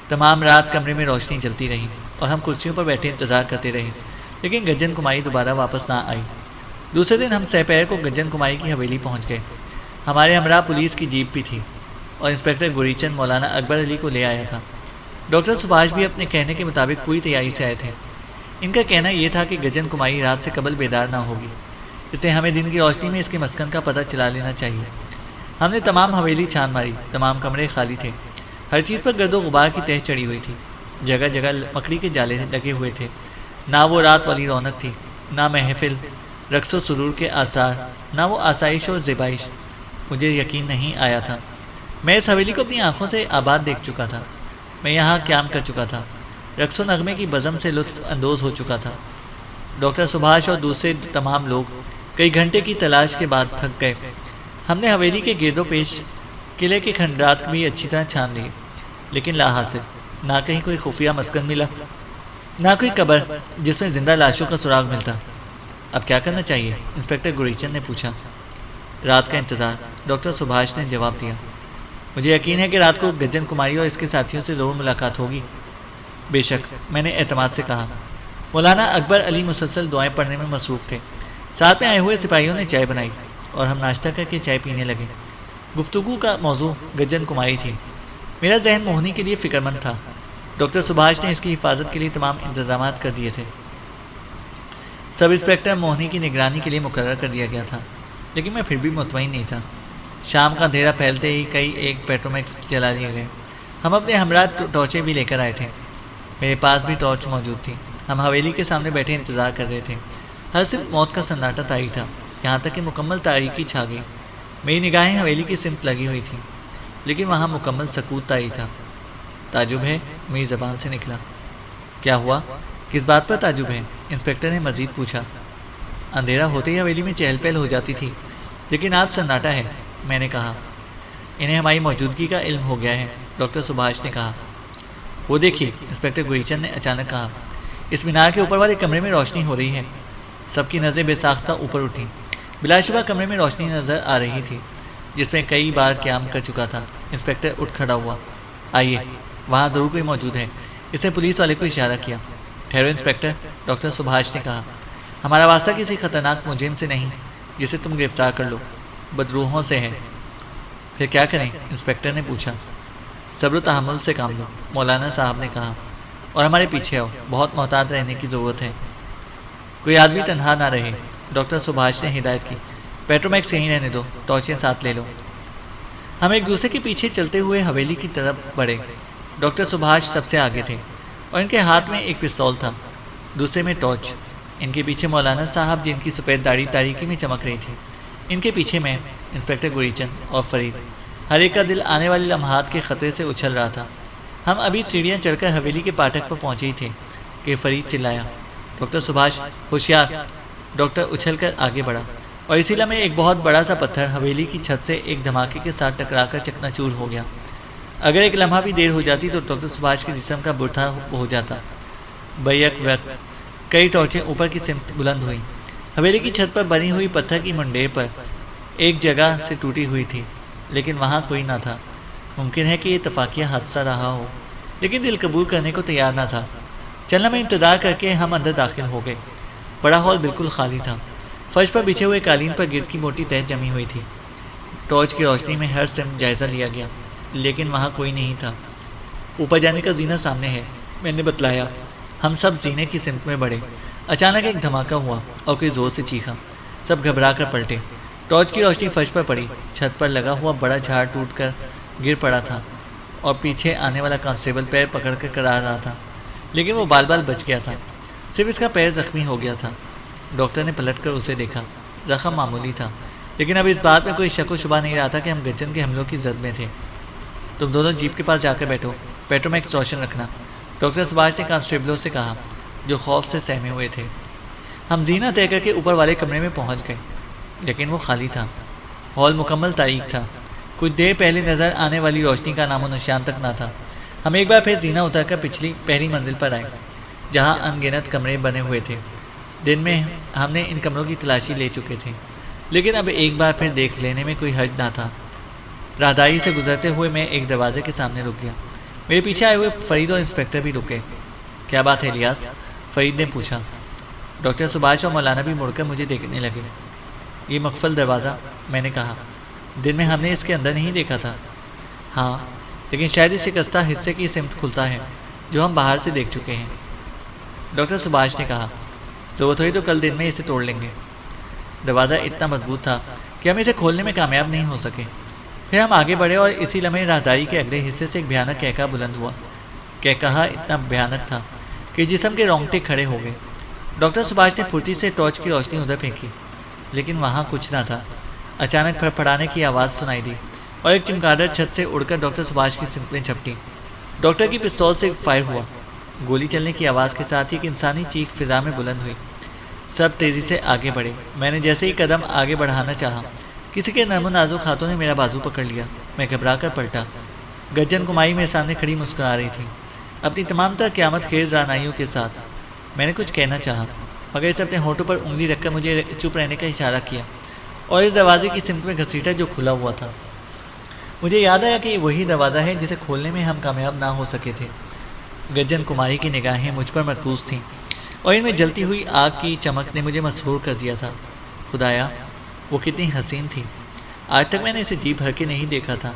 تمام رات کمرے میں روشنی جلتی رہی اور ہم کرسیوں پر بیٹھے انتظار کرتے رہے، لیکن گجن کماری دوبارہ واپس نہ آئی۔ دوسرے دن ہم سپہر کو گجن کماری کی حویلی پہنچ گئے۔ ہمارے ہمراہ پولیس کی جیپ بھی تھی اور انسپکٹر گوری چند مولانا اکبر علی کو لے آیا تھا۔ ڈاکٹر سبھاش بھی اپنے کہنے کے مطابق پوری تیاری سے آئے تھے۔ ان کا کہنا یہ تھا کہ گجن کماری رات سے قبل بیدار نہ ہوگی، اس لیے ہمیں دن کی روشنی میں اس کے مسکن کا پتہ چلا لینا چاہیے۔ ہم نے تمام حویلی چھان ماری، تمام کمرے خالی تھے، ہر چیز پر گرد و غبار کی تہ چڑھی ہوئی تھی، جگہ جگہ مکڑی کے جالے لگے ہوئے تھے۔ نہ وہ رات والی رونق تھی، نہ محفل، رقص و سرور کے آثار، نہ وہ آسائش اور زیبائش۔ مجھے یقین نہیں آیا تھا۔ میں اس حویلی کو اپنی آنکھوں سے آباد دیکھ چکا تھا۔ میں یہاں قیام کر چکا تھا، رقص و نغمے کی بزم سے لطف اندوز ہو چکا تھا۔ ڈاکٹر سبھاش اور دوسرے تمام لوگ کئی گھنٹے کی تلاش کے بعد تھک گئے۔ ہم نے حویلی کے گرد و پیش قلعے کے کھنڈرات بھی اچھی طرح چھان لیے، لیکن لا حاصل۔ نہ کہیں کوئی خفیہ مسکن ملا، نہ کوئی قبر جس میں زندہ لاشوں کا سراغ ملتا۔ اب کیا کرنا چاہیے؟ انسپکٹر گوریچند نے پوچھا۔ رات کا انتظار، ڈاکٹر سبھاش نے جواب دیا۔ مجھے یقین ہے کہ رات کو گجن کماری اور اس کے ساتھیوں سے ضرور ملاقات ہوگی۔ بے شک، میں نے اعتماد سے کہا۔ مولانا اکبر علی مسلسل دعائیں پڑھنے میں مصروف تھے۔ ساتھ میں آئے ہوئے سپاہیوں نے چائے بنائی اور ہم ناشتہ کر کے چائے پینے لگے۔ گفتگو کا موضوع گجن کماری تھی۔ میرا ذہن موہنی کے لیے فکر مند تھا۔ ڈاکٹر سبھاش نے اس کی حفاظت کے لیے تمام انتظامات کر دیے تھے۔ سب انسپکٹر موہنی کی نگرانی کے لیے مقرر کر دیا گیا تھا، لیکن میں پھر بھی مطمئن نہیں تھا۔ شام کا اندھیرا پھیلتے ہی کئی ایک پیٹرومیکس جلا دیے گئے۔ ہم اپنے ہمراہ ٹارچیں بھی لے کر آئے تھے۔ میرے پاس بھی ٹارچ موجود تھی۔ ہم حویلی کے سامنے بیٹھے انتظار کر رہے تھے۔ ہر صرف موت کا سناٹا طاری تھا، یہاں تک کہ مکمل تاریکی چھا گئی۔ میری نگاہیں حویلی کی سمت لگی ہوئی تھیں، لیکن وہاں مکمل سکوت طاری تھا۔ تعجب ہے؟ میری زبان سے نکلا۔ کیا ہوا؟ کس بات پر تعجب ہے؟ انسپکٹر نے مزید پوچھا۔ اندھیرا ہوتے ہی حویلی میں چہل پہل ہو جاتی تھی، لیکن آج سناٹا ہے، میں نے کہا۔ انہیں ہماری موجودگی کا علم ہو گیا ہے، ڈاکٹر سبھاش نے کہا۔ وہ دیکھیے، انسپکٹر گوریچند نے اچانک کہا، اس مینار کے اوپر والے کمرے میں روشنی ہو رہی ہے۔ سب کی نظریں بے ساختہ اوپر اٹھیں۔ بلا شبہ کمرے میں روشنی نظر آ رہی تھی جس میں کئی بار قیام کر چکا تھا۔ انسپکٹر اٹھ کھڑا ہوا۔ آئیے، وہاں ضرور کوئی موجود ہے۔ اس نے پولیس والے کو اشارہ کیا۔ ٹھہرو انسپکٹر، ڈاکٹر سبھاش نے کہا، ہمارا واسطہ کسی خطرناک مجرم سے نہیں جسے تم گرفتار کر لو، بدروحوں سے ہے۔ پھر کیا کریں؟ انسپکٹر نے پوچھا۔ صبر و تحمل سے کام لو، مولانا صاحب نے کہا، اور ہمارے پیچھے آؤ، بہت محتاط رہنے کی ضرورت ہے۔ کوئی آدمی تنہا نہ رہے، ڈاکٹر سبھاش نے ہدایت کی۔ پیٹرومیکس یہیں رہنے دو، ٹارچیں ساتھ لے لو۔ ہم ایک دوسرے کے پیچھے چلتے ہوئے حویلی کی طرف بڑھے۔ ڈاکٹر سبھاش سب سے آگے تھے اور ان کے ہاتھ میں ایک پستول تھا، دوسرے میں ٹارچ۔ ان کے پیچھے مولانا صاحب جن کی سفید داڑھی تاریکی میں چمک رہی تھی، ان کے پیچھے میں انسپکٹر گوریچند اور فرید۔ ہر ایک کا دل آنے والے لمحات کے خطرے سے اچھل رہا تھا۔ ہم ابھی سیڑھیاں چڑھ کر حویلی کے پاٹک پر پہنچے ہی تھے کہ فرید چلایا، ڈاکٹر سبھاش ہوشیار! ڈاکٹر اچھل کر آگے بڑھا اور اسی لمحے ایک بہت بڑا سا پتھر حویلی کی چھت سے ایک دھماکے کے ساتھ ٹکرا کر چکنا چور ہو گیا۔ اگر ایک لمحہ بھی دیر ہو جاتی تو ڈاکٹر سبھاش کے جسم کا برتھا ہو جاتا۔ بیک وقت کئی ٹارچیں اوپر کی سمت بلند ہوئیں۔ حویلی کی چھت پر بنی ہوئی پتھر کی منڈیر پر ایک جگہ سے ٹوٹی ہوئی تھی، لیکن وہاں کوئی نہ تھا۔ ممکن ہے کہ یہ اتفاقیہ حادثہ رہا ہو، لیکن دل قبول کرنے کو تیار نہ تھا۔ چلنا میں انتظار کر کے ہم اندر داخل ہو گئے۔ بڑا ہال بالکل خالی تھا۔ فرش پر بچھے ہوئے قالین پر گرد کی موٹی تہ جمی ہوئی تھی۔ ٹارچ کی روشنی میں ہر سمت جائزہ لیا گیا۔ لیکن وہاں کوئی نہیں تھا۔ اوپر جانے کا زینہ سامنے ہے، میں نے بتلایا۔ ہم سب زینے کی سمت میں بڑھے۔ اچانک ایک دھماکہ ہوا اور کوئی زور سے چیخا۔ سب گھبرا کر پلٹے۔ ٹارچ کی روشنی فرش پر پڑی۔ چھت پر لگا ہوا بڑا جھاڑ ٹوٹ کر گر پڑا تھا اور پیچھے آنے والا کانسٹیبل پیر پکڑ کر کرا رہا تھا، لیکن وہ بال بال بچ گیا تھا۔ صرف اس کا پیر زخمی ہو گیا تھا۔ ڈاکٹر نے پلٹ کر اسے دیکھا۔ زخم معمولی تھا، لیکن اب اس بات میں کوئی شک و شبہ نہیں رہا تھا کہ ہم گجن کے حملوں کی زد میں تھے۔ تم دونوں جیپ کے پاس جا کر بیٹھو، پیٹرومیکس روشن رکھنا، ڈاکٹر سبھاش نے کانسٹیبلوں سے کہا جو خوف سے سہمے ہوئے تھے۔ ہم زینہ طے کر کے اوپر والے کمرے میں پہنچ گئے، لیکن وہ خالی تھا۔ ہال مکمل تاریک تھا۔ کچھ دیر پہلے نظر آنے والی روشنی کا نام و نشان تک نہ تھا۔ ہم ایک بار پھر زینہ اتر کر پہلی منزل پر آئے، جہاں ان گنت کمرے بنے ہوئے تھے۔ دن میں ہم نے ان کمروں کی تلاشی لے چکے تھے، لیکن اب ایک بار پھر دیکھ لینے میں کوئی حرج نہ تھا۔ راہداری سے گزرتے ہوئے میں ایک دروازے کے سامنے رک گیا۔ میرے پیچھے آئے ہوئے فرید اور انسپکٹر بھی رکے۔ کیا بات ہے الیاس؟ فرید نے پوچھا۔ ڈاکٹر سبھاش اور مولانا بھی مڑ کر مجھے دیکھنے لگے۔ یہ مقفل دروازہ، میں نے کہا، دن میں ہم نے اس کے اندر نہیں دیکھا تھا۔ ہاں، لیکن شاید اس شکستہ حصے کی سمت کھلتا ہے جو ہم باہر سے دیکھ چکے ہیں، ڈاکٹر سبھاش نے کہا۔ ضرورت ہوئی تو کل دن میں اسے توڑ لیں گے۔ دروازہ اتنا مضبوط تھا کہ ہم اسے کھولنے میں کامیاب نہیں ہو سکے۔ پھر ہم آگے بڑھے اور اسی لمحے راہداری کے اگلے حصے سے ایک بھیانک کہکا بلند ہوا۔ کہکہا اتنا بھیانک تھا کہ جسم کے رونگٹے کھڑے ہو گئے۔ ڈاکٹر سبھاش نے پھرتی سے ٹارچ کی روشنی ادھر پھینکی، لیکن وہاں کچھ نہ تھا۔ اچانک پھڑپھڑانے کی آواز سنائی دی اور ایک چمگادڑ چھت سے اڑ کر ڈاکٹر سبھاش کی سمت میں جھپٹی۔ ڈاکٹر کی پستول سے فائر ہوا۔ گولی چلنے کی آواز کے ساتھ ہی ایک انسانی چیخ فضا میں بلند ہوئی۔ سب تیزی سے آگے بڑھے۔ میں نے جیسے ہی قدم آگے بڑھانا چاہا، کسی کے نرم و نازک ہاتھوں نے میرا بازو پکڑ لیا۔ میں گھبرا کر پلٹا۔ گجن کمائی میرے سامنے کھڑی مسکرا رہی تھی، اپنی تمام تر قیامت خیز رعنائیوں کے ساتھ۔ میں نے کچھ کہنا چاہا، مگر اس نے اپنے ہونٹوں پر انگلی رکھ کر مجھے چپ رہنے کا اشارہ کیا اور اس دروازے کی سمت میں گھسیٹا جو کھلا ہوا تھا۔ مجھے یاد آیا کہ یہ وہی دروازہ ہے جسے کھولنے میں ہم کامیاب نہ ہو سکے تھے۔ گجن کماری کی نگاہیں مجھ پر مرکوز تھیں اور ان میں جلتی ہوئی آگ کی چمک نے مجھے مسحور کر دیا تھا۔ خدایا، وہ کتنی حسین تھی! آج تک میں نے اسے جی بھر کے نہیں دیکھا تھا۔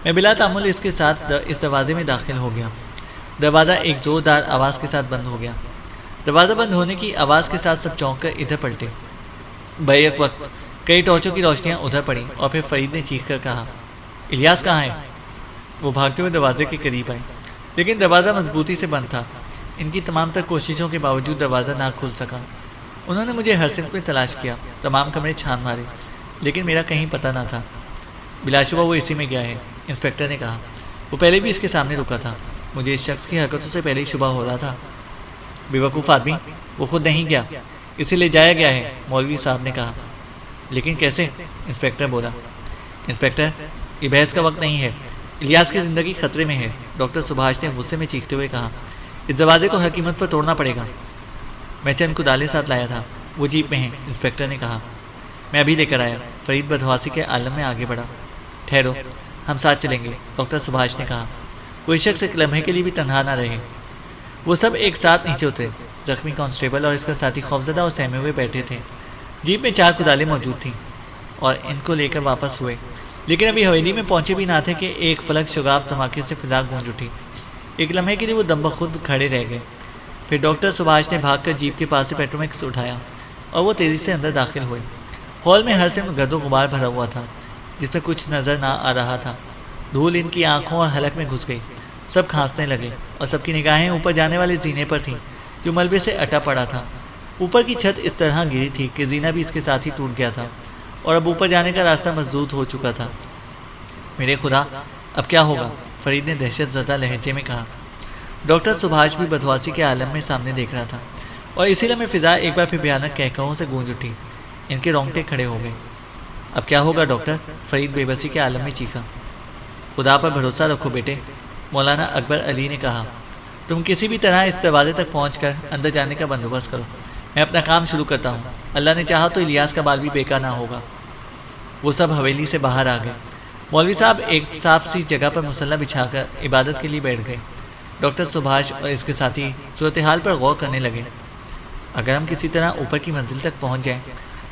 میں بلا تعمل اس کے ساتھ اس دروازے میں داخل ہو گیا۔ دروازہ ایک زوردار آواز کے ساتھ بند ہو گیا۔ دروازہ بند ہونے کی آواز کے ساتھ سب چونک کر ادھر پلٹے۔ بیک وقت کئی ٹارچوں کی روشنیاں ادھر پڑیں اور پھر فرید نے چیخ کر کہا، الیاس کہاں ہے؟ وہ بھاگتے ہوئے دروازے کے قریب آئے، لیکن دروازہ مضبوطی سے بند تھا۔ ان کی تمام تر کوششوں کے باوجود دروازہ نہ کھل سکا۔ انہوں نے مجھے ہر سمت میں تلاش کیا، تمام کمرے چھان مارے، لیکن میرا کہیں پتہ نہ تھا۔ بلا شبہ وہ اسی میں گیا ہے، انسپکٹر نے کہا۔ وہ پہلے بھی اس کے سامنے رکا تھا۔ مجھے اس شخص کی حرکتوں سے پہلے ہی شبہ ہو رہا تھا۔ بے وقوف آدمی، وہ خود نہیں گیا، اسے لے جایا گیا ہے، مولوی صاحب نے کہا۔ لیکن کیسے؟ انسپکٹر بولا۔ انسپکٹر، یہ بحث کا وقت نہیں ہے، الیاس کی زندگی خطرے میں ہے، ڈاکٹر سبھاش نے غصے میں چیختے ہوئے کہا۔ اس دروازے کو ہر قیمت پر توڑنا پڑے گا۔ میں چند کدالیں ساتھ لایا تھا، وہ جیپ میں ہیں، انسپکٹر نے کہا۔ میں ابھی لے کر آیا۔ فرید بدحواسی کے عالم میں آگے بڑھا۔ ٹھہرو، ہم ساتھ چلیں گے، ڈاکٹر سبھاش نے کہا۔ کوئی شخص ایک لمحے کے لیے بھی تنہا نہ رہے۔ وہ سب ایک ساتھ نیچے اترے۔ زخمی کانسٹیبل اور اس کا ساتھی خوفزدہ اور سہمے ہوئے بیٹھے تھے۔ جیپ میں 4 کدالیں موجود تھیں اور ان کو لے کر واپس ہوئے، لیکن ابھی حویلی میں پہنچے بھی نہ تھے کہ ایک فلک شگاف دھماکے سے فضا گونج اٹھی۔ ایک لمحے کے لیے وہ دم بخود کھڑے رہ گئے۔ پھر ڈاکٹر سبھاش نے بھاگ کر جیپ کے پاس سے پیٹرومیکس اٹھایا اور وہ تیزی سے اندر داخل ہوئے۔ ہال میں ہر سمت گرد و غبار بھرا ہوا تھا، جس میں کچھ نظر نہ آ رہا تھا۔ دھول ان کی آنکھوں اور حلق میں گھس گئی۔ سب کھانسنے لگے اور سب کی نگاہیں اوپر جانے والے زینے پر تھیں جو ملبے سے اٹا پڑا تھا۔ اوپر کی چھت اس طرح گری تھی کہ زینہ بھی اس کے ساتھ ہی ٹوٹ گیا تھا اور اب اوپر جانے کا راستہ مسدود ہو چکا تھا۔ میرے خدا، اب کیا ہوگا؟ فرید نے دہشت زدہ لہجے میں کہا۔ ڈاکٹر سبھاش بھی بدحواسی کے عالم میں سامنے دیکھ رہا تھا اور اسی لمحے فضا ایک بار پھر بھیانک کہکہوں سے گونج اٹھی۔ ان کے رونگٹے کھڑے ہو گئے۔ اب کیا ہوگا ڈاکٹر؟ فرید بے بسی کے عالم میں چیخا۔ خدا پر بھروسہ رکھو بیٹے، مولانا اکبر علی نے کہا۔ تم کسی بھی طرح اس دروازے تک پہنچ کر اندر جانے کا بندوبست کرو، میں اپنا کام شروع کرتا ہوں۔ اللہ نے چاہا تو الیاس کا بال بھی بیکار نہ ہوگا۔ وہ سب حویلی سے باہر آ گئے۔ مولوی صاحب ایک صاف سی جگہ پر مسلح بچھا کر عبادت کے لیے بیٹھ گئے۔ ڈاکٹر سبھاش اور اس کے ساتھی صورتحال پر غور کرنے لگے۔ اگر ہم کسی طرح اوپر کی منزل تک پہنچ جائیں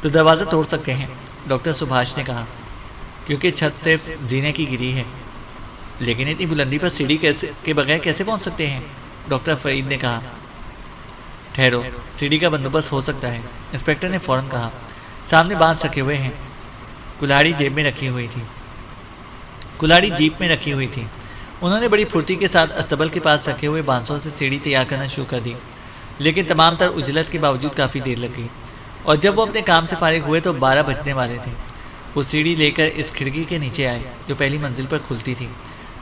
تو دروازہ توڑ سکتے ہیں، ڈاکٹر سبھاش نے کہا، کیونکہ چھت صرف زینے کی گری ہے۔ لیکن اتنی بلندی پر سیڑھی کے بغیر کیسے پہنچ سکتے ہیں؟ ڈاکٹر فرید نے کہا۔ ٹھہرو، سیڑھی کا بندوبست ہو سکتا ہے، انسپکٹر نے فوراً کہا۔ سامنے بانس رکھے ہوئے ہیں۔ کلاڑی جیب میں رکھی ہوئی تھی۔ کلاڑی جیپ میں رکھی ہوئی تھی۔ انہوں نے بڑی پھرتی کے ساتھ استبل کے پاس رکھے ہوئے بانسوں سے سیڑھی تیار کرنا شروع کر دی، لیکن تمام تر اجلت کے باوجود کافی دیر لگ گئی، اور جب وہ اپنے کام سے فارغ ہوئے تو 12 بجنے والے تھے۔ وہ سیڑھی لے کر اس کھڑکی کے نیچے آئے جو پہلی منزل پر کھلتی تھی۔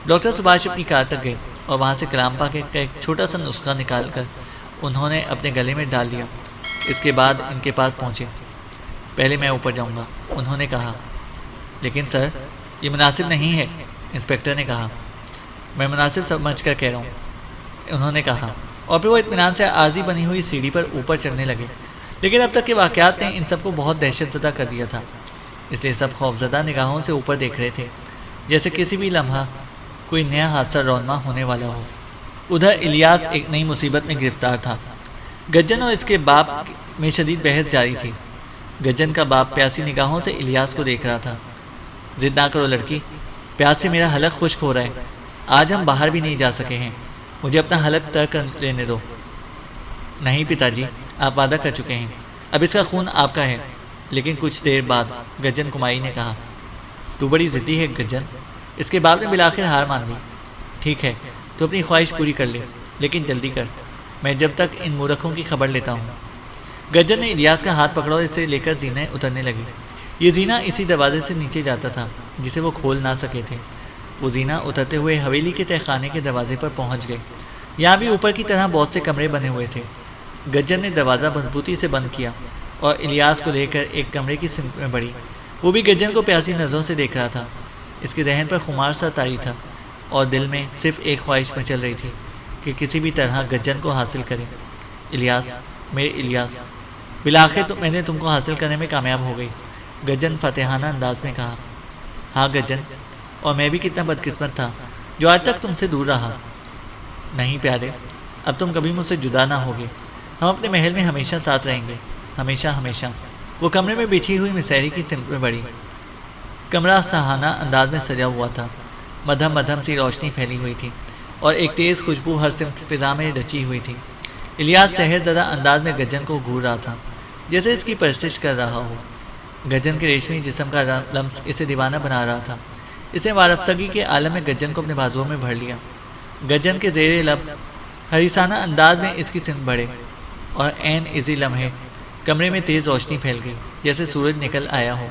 ڈاکٹر سبھاش اپنی کار تک گئے اور وہاں سے کلام پاک کا ایک چھوٹا سا نسخہ نکال کر انہوں نے اپنے گلے میں ڈال لیا۔ اس کے بعد ان کے پاس پہنچے۔ پہلے میں اوپر جاؤں گا، انہوں نے کہا۔ لیکن سر، یہ مناسب نہیں ہے، انسپکٹر نے کہا۔ میں مناسب سمجھ کر کہہ رہا ہوں، انہوں نے کہا، اور پھر وہ اطمینان سے عارضی بنی ہوئی سیڑھی پر اوپر چڑھنے لگے۔ لیکن اب تک کے واقعات نے ان سب کو بہت دہشت زدہ کر دیا تھا، اس لیے سب خوفزدہ نگاہوں سے اوپر دیکھ رہے تھے، جیسے کسی بھی لمحہ کوئی نیا حادثہ رونما ہونے والا ہو۔ ادھر الیاس ایک نئی مصیبت میں گرفتار تھا۔ گجن اور اس کے باپ میں شدید بحث جاری تھی۔ گجن کا باپ پیاسی نگاہوں سے الیاس کو دیکھ رہا تھا۔ ضد نہ کرو لڑکی، پیاس سے میرا حلق خشک ہو رہا ہے، آج ہم باہر بھی نہیں جا سکے ہیں، مجھے اپنا حلق طے کر لینے دو۔ نہیں پتا جی، آپ وعدہ کر چکے ہیں، اب اس کا خون آپ کا ہے۔ لیکن کچھ دیر بعد گجن کمائی نے کہا، تو بڑی ضدی ہے گجن۔ اس کے باپ نے بالآخر ہار مان لی۔ ٹھیک ہے، تو اپنی خواہش پوری کر لے، لیکن جلدی کر، میں جب تک ان مورکھوں کی خبر لیتا ہوں۔ گجن نے الیاس کا ہاتھ پکڑا اور اسے لے کر زینہ اترنے لگی۔ یہ زینہ اسی دروازے سے نیچے جاتا تھا جسے وہ کھول نہ سکے تھے۔ وہ زینہ اترتے ہوئے حویلی کے تہہ خانے کے دروازے پر پہنچ گئے۔ یہاں بھی اوپر کی طرح بہت سے کمرے بنے ہوئے تھے۔ گجن نے دروازہ مضبوطی سے بند کیا اور الیاس کو لے کر ایک کمرے کی سمت میں بڑھی۔ وہ بھی گجن کو پیاسی نظروں سے دیکھ رہا تھا۔ اس کے ذہن پر خمار سا طاری تھا اور دل میں صرف ایک خواہش مچل رہی تھی کہ کسی بھی طرح گجن کو حاصل کرے۔ الیاس، میرے الیاس، بالآخر تو میں نے تم کو حاصل کرنے میں کامیاب ہو گئی، گجن فاتحانہ انداز میں کہا۔ ہاں گجن، اور میں بھی کتنا بدقسمت تھا جو آج تک تم سے دور رہا۔ نہیں پیارے، اب تم کبھی مجھ سے جدا نہ ہوگے، ہم اپنے محل میں ہمیشہ ساتھ رہیں گے، ہمیشہ ہمیشہ۔ وہ کمرے میں بچھی ہوئی مسحری کی سمت میں بڑھی۔ کمرہ سہانہ انداز میں سجا ہوا تھا، مدھم مدھم سی روشنی پھیلی ہوئی تھی اور ایک تیز خوشبو ہر سمت فضا میں رچی ہوئی تھی۔ الیاس سحر زدہ انداز میں گجن کو گھور رہا تھا، جیسے اس کی پرستش کر رہا ہو۔ گجن کے ریشمی جسم کا لمس اسے دیوانہ بنا رہا تھا۔ اس نے وارفتگی کے عالم میں گجن کو اپنے بازوؤں میں بھر لیا۔ گجن کے زیر لب حریصانہ انداز میں اس کی سمت بڑھے اور عین اسی لمحے کمرے میں تیز روشنی پھیل گئی جیسے سورج نکل آیا ہو۔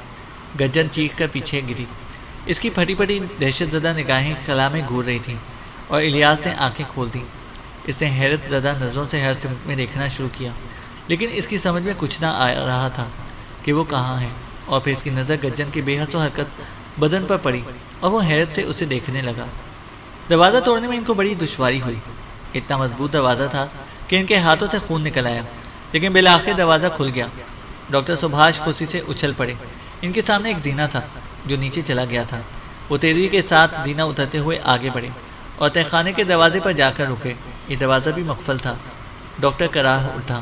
گجن چیخ کر پیچھے گری۔ اس کی پھٹی پھٹی دہشت زدہ نگاہیں خلا میں گھور رہی تھیں اور الیاس نے آنکھیں کھول دیں۔ اس نے حیرت زدہ نظروں سے ہر سمت میں دیکھنا شروع کیا، لیکن اس کی سمجھ میں کچھ نہ آ رہا تھا کہ وہ کہاں ہے۔ اور پھر اس کی نظر گجن کی بے حس و حرکت بدن پر پڑی اور وہ حیرت سے اسے دیکھنے لگا۔ دروازہ توڑنے میں ان کو بڑی دشواری ہوئی۔ اتنا مضبوط دروازہ تھا کہ ان کے ہاتھوں سے خون نکل آیا، لیکن بالآخر دروازہ کھل گیا۔ ڈاکٹر سبھاش خوشی سے اچھل پڑے۔ ان کے سامنے ایک زینہ تھا جو نیچے چلا گیا تھا۔ وہ تیزی کے ساتھ زینہ اترتے ہوئے آگے بڑھے اور تہہ خانے کے دروازے پر جا کر رکے۔ یہ دروازہ بھی مقفل تھا۔ ڈاکٹر کراہ اٹھا۔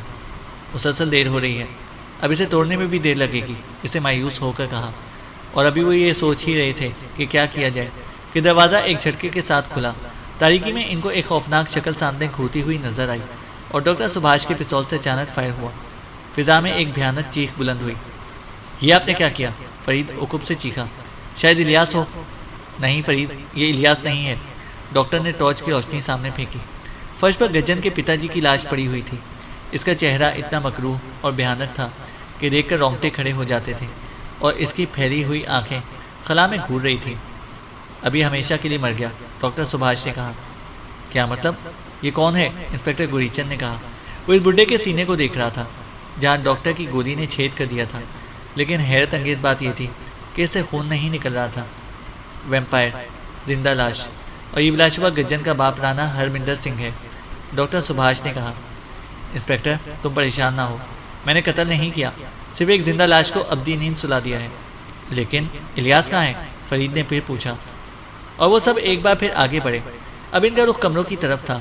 مسلسل دیر ہو رہی ہے، اب اسے توڑنے میں بھی دیر لگے گی، اسے مایوس ہو کر کہا۔ اور ابھی وہ یہ سوچ ہی رہے تھے کہ کیا کیا جائے کہ دروازہ ایک جھٹکے کے ساتھ کھلا۔ تاریکی میں ان کو ایک خوفناک شکل سامنے گھورتی ہوئی نظر آئی اور ڈاکٹر سبھاش کے پستول سے اچانک فائر ہوا۔ فضا میں ایک بھیانک چیخ بلند ہوئی۔ یہ آپ نے کیا کیا؟ فرید عقب سے چیخا۔ شاید الیاس ہو۔ نہیں فرید، یہ الیاس نہیں ہے۔ ڈاکٹر نے ٹارچ کی روشنی سامنے پھینکی۔ فرش پر گجن کے پتا جی کی لاش پڑی ہوئی تھی۔ اس کا چہرہ اتنا مکروہ اور بھیانک تھا کہ دیکھ کر رونگٹے کھڑے ہو جاتے تھے اور اس کی پھیلی ہوئی آنکھیں خلا میں گھور رہی تھیں۔ ابھی ہمیشہ کے لیے مر گیا، ڈاکٹر سبھاش نے کہا۔ کیا مطلب؟ یہ کون ہے؟ انسپکٹر گوریچند نے کہا۔ وہ اس بڈھے کے سینے کو دیکھ رہا تھا جہاں ڈاکٹر کی گولی نے چھید کر دیا تھا، لیکن حیرت انگیز بات یہ تھی کہ اس سے خون نہیں نکل رہا تھا۔ ویمپائر، زندہ لاش، اور یہ بلا شبہ گجن کا باپ رانا ہرمندر سنگھ ہے، ڈاکٹر سبھاش نے کہا۔ انسپکٹر، تم پریشان نہ ہو، میں نے قتل نہیں کیا، صرف ایک زندہ لاش کو ابدی نیند سلا دیا ہے۔ لیکن الیاس کہاں ہے؟ فرید نے پھر پوچھا۔ اور وہ سب ایک بار پھر آگے بڑھے۔ اب ان کا رخ کمروں کی طرف تھا۔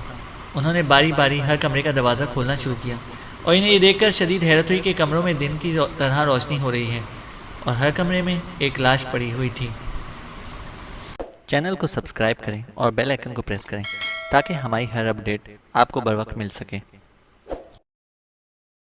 انہوں نے باری باری ہر کمرے کا دروازہ کھولنا شروع کیا اور انہیں یہ دیکھ کر شدید حیرت ہوئی کہ کمروں میں دن کی طرح روشنی ہو رہی ہے اور ہر کمرے میں ایک لاش پڑی ہوئی تھی۔ چینل کو سبسکرائب کریں اور بیل آئکن کو پریس کریں تاکہ ہماری ہر اپڈیٹ آپ کو بر وقت مل سکے۔